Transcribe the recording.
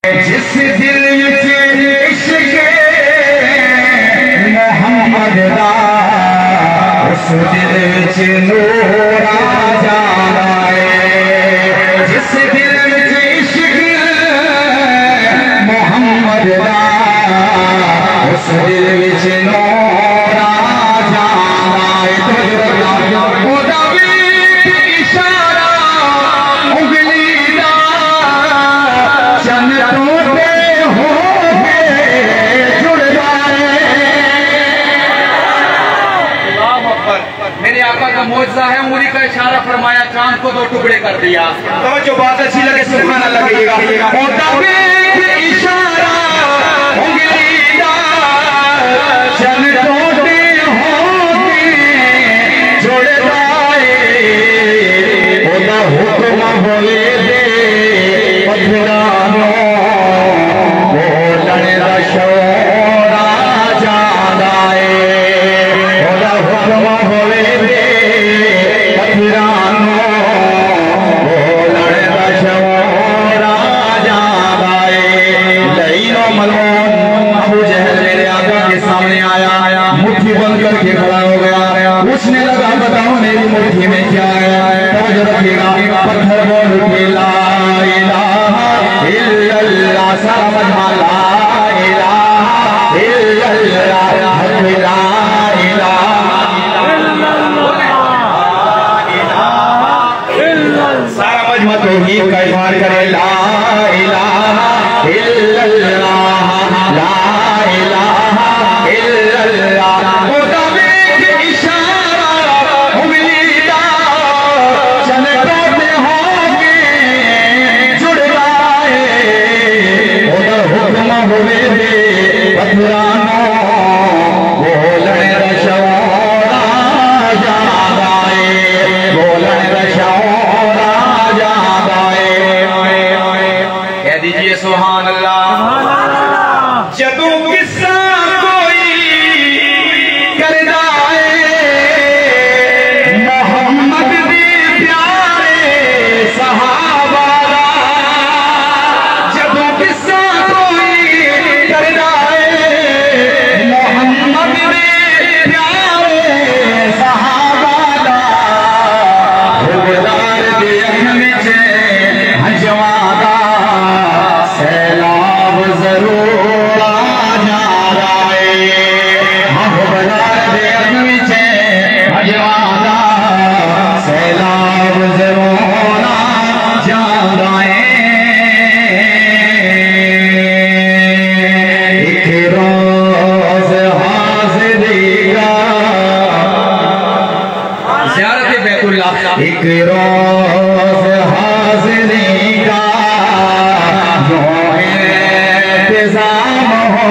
जिस दिल में इश्क़ मोहम्मद दा उस दिल में नूर आ जाना है। जिस दिल में इश्क़ मोहम्मद दा उस दिल में नूर आ जाना है। ओदा इशारा उंगली दा जन्नतों पे हो जुड़ जाए। मेरे आका का मौजज़ा है, उंगली का इशारा फरमाया, चांद को दो टुकड़े कर दिया। तो जो बात अच्छी लगे सुभान अल्लाह कहिएगा। इशारा उंगली दा जन्नतों पे हो जुड़ जाए। ओदा हुक्म होए दे पत्थरानो बोलने दा शौर आ जांदा है। ओदा हुक्म होए दे पत्थरानो बोलने दा शौर आ जांदा है। लईनो मलून अबू जहल मेरे आका के सामने आया, मुट्ठी बंद करके खड़ा हो गया। उसने लगा बताओ मेरी मुट्ठी में क्या है। तवज्जो रखिएगा, पत्थर बोल के ला इलाहा इल्लल्लाह, सारा मजमा ला इलाहा इल्लल्लाह, ला इलाहा इल्लल्लाह, सारा मजमा तौहीद का इकरार करे। ला इलाहा इल्लल्लाह, ला इलाहा इल्लल्लाह। ओदा इशारा उंगली दा जन्नतों पे होगे जुड़ जाए। ओदा हुक्म होवे दे पत्थरानो बोलने दा शौर आ जांदा है। बोलने दा शौर आ जांदा है। कह दीजिए सुभान अल्लाह। जदों किस्सा कोई करदा मोहम्मद दे प्यारे सहाबा दा, जदों किस्सा कोई करदा मोहम्मद दे प्यारे सहाबा दा, हुबदार दे अख विच हंजवा दा सैलाब जरूर आ जांदा है। हुबदार दे अख विच हंजवा दा सैलाब जरूर आ जांदा है। एक रोज हाज़िरी का ज़ियारत बैतुल्लाह, एक रोज हाज़िरी का यूं इंतज़ाम हो